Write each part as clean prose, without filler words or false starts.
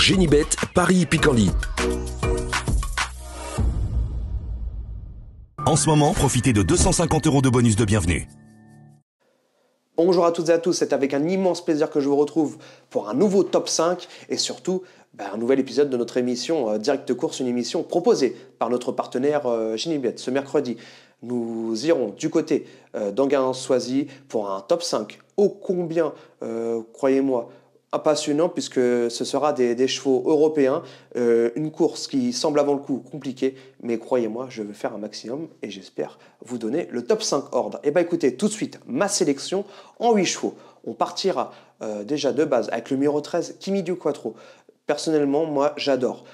Génibet, Paris Picardie. En ce moment, profitez de 250 € de bonus de bienvenue. Bonjour à toutes et à tous, c'est avec un immense plaisir que je vous retrouve pour un nouveau top 5 et surtout un nouvel épisode de notre émission Direct Course, une émission proposée par notre partenaire Génibet. Ce mercredi, nous irons du côté d'Anguin-Soisy pour un top 5 ô combien, croyez-moi, passionnant puisque ce sera des chevaux européens, une course qui semble avant le coup compliquée, mais croyez-moi, je vais faire un maximum et j'espère vous donner le top 5 ordre. Et écoutez, tout de suite, ma sélection en 8 chevaux. On partira déjà de base avec le numéro 13, Kimi du Quattro. Personnellement, moi, j'adore.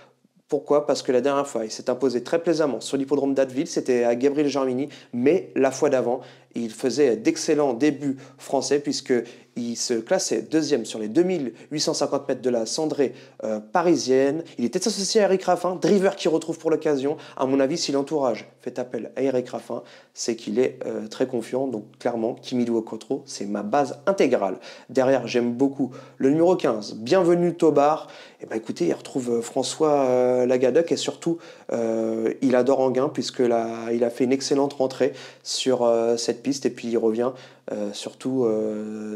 Pourquoi ? Parce que la dernière fois, il s'est imposé très plaisamment sur l'hippodrome d'Atteville, c'était à Gabriel Jarmini, mais la fois d'avant, il faisait d'excellents débuts français puisqu'il se classait deuxième sur les 2850 mètres de la cendrée parisienne. Il était associé à Eric Raffin, driver qui retrouve pour l'occasion. À mon avis, si l'entourage fait appel à Eric Raffin, c'est qu'il est très confiant. Donc clairement, Kimi du Quattro, c'est ma base intégrale. Derrière, j'aime beaucoup le numéro 15, Bienvenue Tobar. Écoutez, il retrouve François Lagadec et surtout, il adore Anguin puisque il a fait une excellente rentrée sur cette piste et puis il revient surtout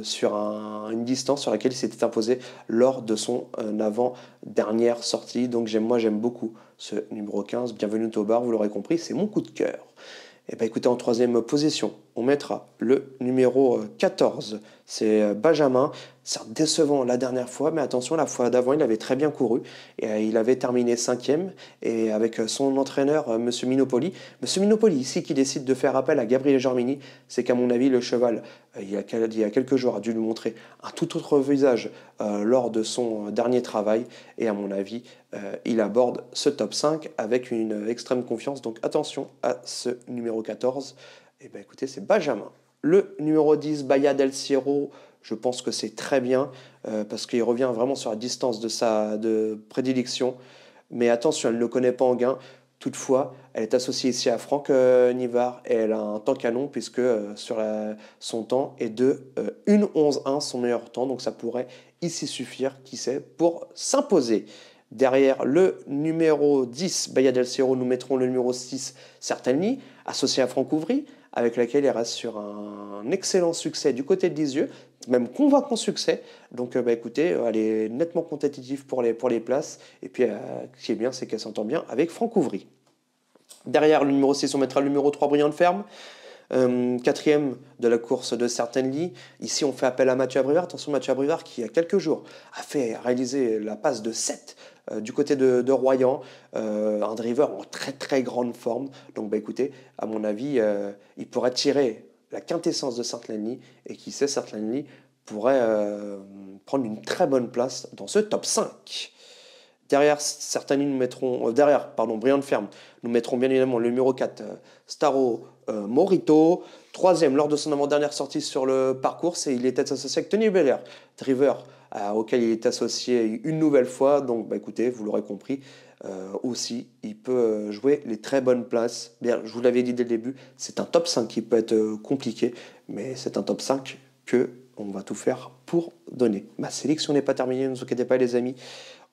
sur une distance sur laquelle il s'était imposé lors de son avant-dernière sortie. Donc j'aime beaucoup ce numéro 15, Bienvenue Tobar, vous l'aurez compris, c'est mon coup de cœur. Écoutez, en troisième position, on mettra le numéro 14, c'est Benjamin. C'est décevant la dernière fois, mais attention, la fois d'avant, il avait très bien couru. Et il avait terminé 5e, et avec son entraîneur, Monsieur Minopoli. Monsieur Minopoli, ici, qui décide de faire appel à Gabriel Jarmini, c'est qu'à mon avis, le cheval, il y a quelques jours, a dû lui montrer un tout autre visage lors de son dernier travail. Et à mon avis, il aborde ce top 5 avec une extrême confiance. Donc attention à ce numéro 14. Écoutez, c'est Benjamin. Le numéro 10, Bahia del Cielo, je pense que c'est très bien parce qu'il revient vraiment sur la distance de prédilection. Mais attention, elle ne connaît pas Anguin. Toutefois, elle est associée ici à Franck Nivard et elle a un temps canon puisque son temps est de 1:11,1, son meilleur temps. Donc ça pourrait ici suffire, qui sait, pour s'imposer. Derrière le numéro 10, Bahia del Cielo, nous mettrons le numéro 6, Certainly, associé à Franck Ouvry, avec laquelle il reste sur un excellent succès du côté de Lisieux, même convaincant succès. Donc écoutez, elle est nettement compétitive pour les places. Et puis, ce qui est bien, c'est qu'elle s'entend bien avec Franck Ouvry. Derrière le numéro 6, on mettra le numéro 3, Brillant de Ferme. Quatrième de la course de Certainly. Ici, on fait appel à Mathieu Abrivard. Attention, Mathieu Abrivard qui, il y a quelques jours, a fait réaliser la passe de 7 du côté de Royan. Un driver en très très grande forme. Donc écoutez, à mon avis, il pourrait tirer la quintessence de Certainly. Et qui sait, Certainly pourrait prendre une très bonne place dans ce top 5. Derrière Brillant de Ferme, nous mettrons bien évidemment le numéro 4, Staro Morito. Troisième lors de son avant-dernière sortie sur le parcours, et il était associé avec Tony Belair, driver auquel il est associé une nouvelle fois. Donc écoutez, vous l'aurez compris, aussi, il peut jouer les très bonnes places. Bien, je vous l'avais dit dès le début, c'est un top 5 qui peut être compliqué, mais c'est un top 5 que on va tout faire pour donner. Ma sélection n'est pas terminée, ne vous inquiétez pas les amis.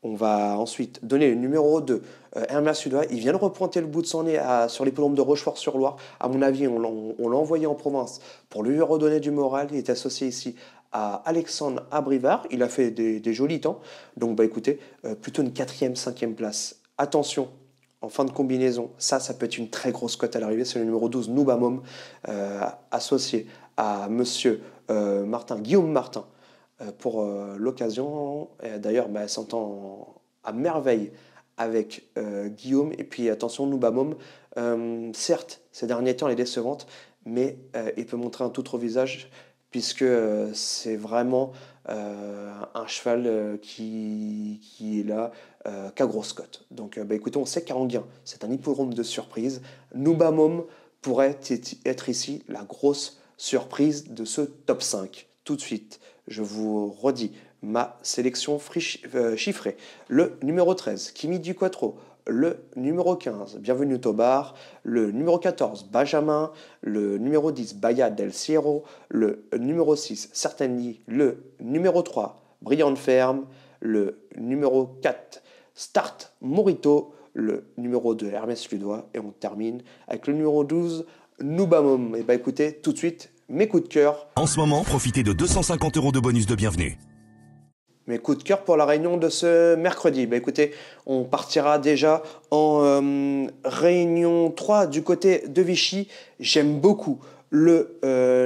On va ensuite donner le numéro 2, Hermès Sudois. Il vient de repointer le bout de son nez sur l'hippodrome de Rochefort-sur-Loire. À mon avis, on l'a envoyé en province pour lui redonner du moral. Il est associé ici à Alexandre Abrivard. Il a fait des jolis temps. Donc écoutez, plutôt une 4e, 5e place. Attention, en fin de combinaison, ça peut être une très grosse cote à l'arrivée. C'est le numéro 12, Noubamom, associé à monsieur Guillaume Martin. Pour l'occasion. D'ailleurs, elle s'entend à merveille avec Guillaume. Et puis attention, Noubamom, certes, ces derniers temps, elle est décevante, mais il peut montrer un tout autre visage, puisque c'est vraiment un cheval qui est là, qu'à grosse cote. Donc écoutez, on sait qu'Anguin, c'est un hippodrome de surprise. Noubamom pourrait être ici la grosse surprise de ce top 5. Tout de suite, je vous redis ma sélection chiffrée. Le numéro 13, Kimi du Quattro. Le numéro 15, Bienvenue Tobar. Le numéro 14, Benjamin. Le numéro 10, Bahia del Cielo. Le numéro 6, Certainly. Le numéro 3, Brillant de Ferme. le numéro 4, Start Morito, le numéro 2, Hermès Ludois, et on termine avec le numéro 12, Noubamom. Et bah écoutez, tout de suite, mes coups de cœur. En ce moment, profitez de 250 € de bonus de bienvenue. Mes coups de cœur pour la réunion de ce mercredi. Bah écoutez, on partira déjà en réunion 3 du côté de Vichy. J'aime beaucoup le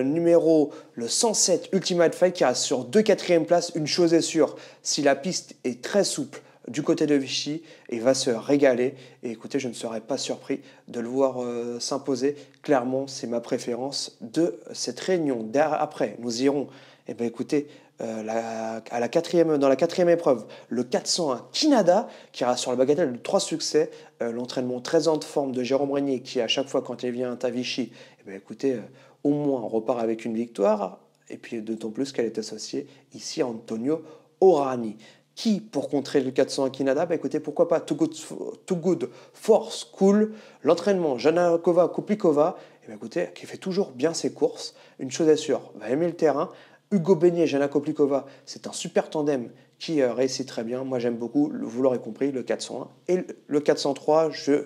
numéro, le 107 Ultimate Fight qui reste sur 2 quatrièmes places. Une chose est sûre, si la piste est très souple du côté de Vichy, il va se régaler. Et écoutez, je ne serais pas surpris de le voir s'imposer. Clairement, c'est ma préférence de cette réunion. Après, nous irons, eh bien, écoutez, dans la quatrième épreuve, le 401 Kinada, qui ira sur la bagatelle de 3 succès. L'entraînement très en forme de Jérôme Régnier, qui à chaque fois quand il vient à Vichy, eh bien, écoutez, au moins on repart avec une victoire. Et puis d'autant plus qu'elle est associée ici à Antonio Orani. Qui pour contrer le 401 Kinada? Bah écoutez, pourquoi pas Too Good Force Cool, l'entraînement Janakova Kuplikova, et bah écoutez, qui fait toujours bien ses courses. Une chose est sûre, va aimer le terrain. Hugo Beignet, Jana Koplikova, c'est un super tandem qui réussit très bien. Moi j'aime beaucoup, vous l'aurez compris, le 401 et le 403. Je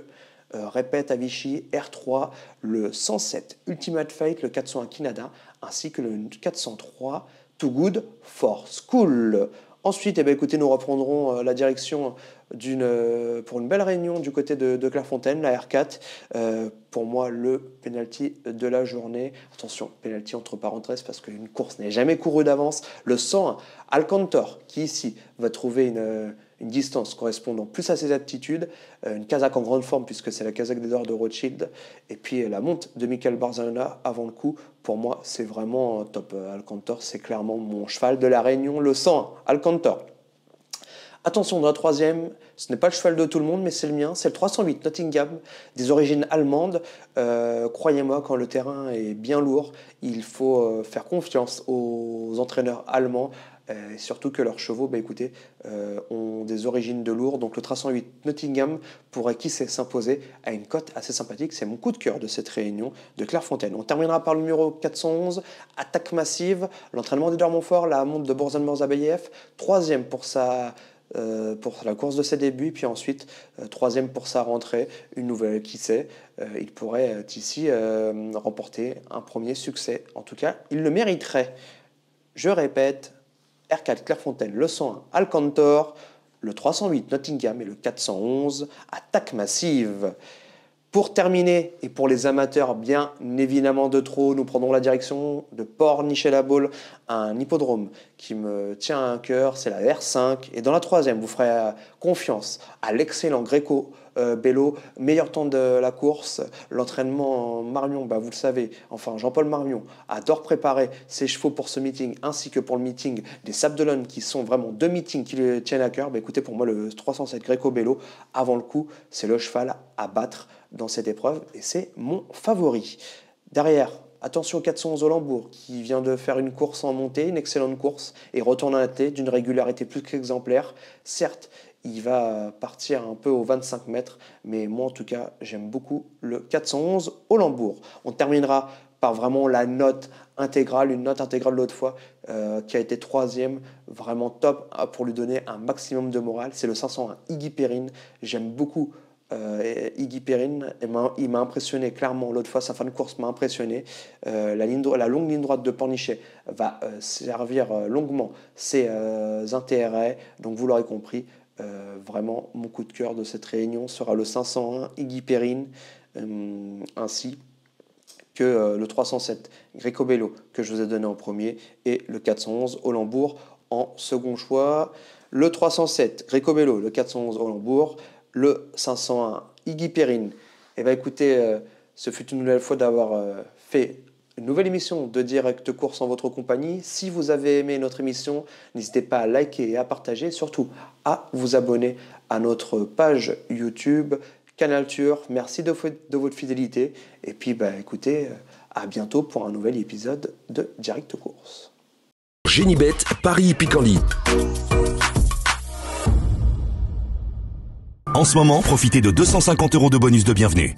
répète à Vichy, R3, le 107 Ultimate Fight, le 401 Kinada, ainsi que le 403 Too Good Force Cool. Ensuite, eh bien, écoutez, nous reprendrons la direction pour une belle réunion du côté de Clairefontaine, la R4. Pour moi, le penalty de la journée. Attention, penalty entre parenthèses parce qu'une course n'est jamais courue d'avance. Le 101 Alcantor, qui ici va trouver une distance correspondant plus à ses aptitudes. Une Kazakh en grande forme puisque c'est la Kazakh des Ors de Rothschild. Et puis la monte de Michael Barzana avant le coup. Pour moi, c'est vraiment top. Alcantor, c'est clairement mon cheval de la réunion, le 101 Alcantor. Attention, dans la troisième, ce n'est pas le cheval de tout le monde, mais c'est le mien. C'est le 308 Nottingham, des origines allemandes. Croyez-moi, quand le terrain est bien lourd, il faut faire confiance aux entraîneurs allemands. Surtout que leurs chevaux, bah, écoutez, ont des origines de lourd. Donc le 308 Nottingham pourrait, qui sait, s'imposer à une cote assez sympathique. C'est mon coup de cœur de cette réunion de Clairefontaine. On terminera par le numéro 411, Attaque Massive, l'entraînement d'Edouard Montfort, la monte de Borzan Morzabayev, troisième pour la course de ses débuts, puis ensuite troisième pour sa rentrée, une nouvelle, qui sait, il pourrait ici remporter un premier succès. En tout cas, il le mériterait. Je répète, R4 Clairefontaine, le 101 Alcantor, le 308 Nottingham et le 411 Attaque Massive. Pour terminer, et pour les amateurs bien évidemment de trot, nous prendrons la direction de Pornichet-la-Baule, un hippodrome qui me tient à cœur, c'est la R5. Et dans la troisième, vous ferez confiance à l'excellent Greco Bello, meilleur temps de la course. L'entraînement Marion, bah vous le savez, enfin Jean-Paul Marion adore préparer ses chevaux pour ce meeting, ainsi que pour le meeting des Sables d'Olonne, qui sont vraiment deux meetings qui lui tiennent à cœur. Bah écoutez, pour moi, le 307 Greco Bello, avant le coup, c'est le cheval à battre dans cette épreuve, et c'est mon favori. Derrière, attention au 411 Olembourg, qui vient de faire une course en montée, une excellente course, et retourne à la tête d'une régularité plus qu'exemplaire. Certes, il va partir un peu aux 25 mètres, mais moi en tout cas, j'aime beaucoup le 411 Olembourg. On terminera par vraiment la note intégrale, une note intégrale l'autre fois, qui a été troisième, vraiment top, pour lui donner un maximum de morale. C'est le 501 Iggy Perrine. J'aime beaucoup Iggy Perrine, il m'a impressionné clairement l'autre fois, sa fin de course m'a impressionné. La longue ligne droite de Pornichet va servir longuement ses intérêts, donc vous l'aurez compris, vraiment mon coup de cœur de cette réunion sera le 501 Iggy Perrine, ainsi que le 307 Greco Bello que je vous ai donné en premier, et le 411 Olembourg en second choix. Le 307 Greco Bello, le 411 Olembourg, le 501 Iggy Perrine. Et bien écoutez, ce fut une nouvelle fois d'avoir fait une nouvelle émission de Direct Course en votre compagnie. Si vous avez aimé notre émission, n'hésitez pas à liker et à partager, surtout à vous abonner à notre page YouTube Canal Turf. Merci de votre fidélité. Et puis écoutez, à bientôt pour un nouvel épisode de Direct Course. Génibet, Paris Hippique en lit. En ce moment, profitez de 250 € de bonus de bienvenue.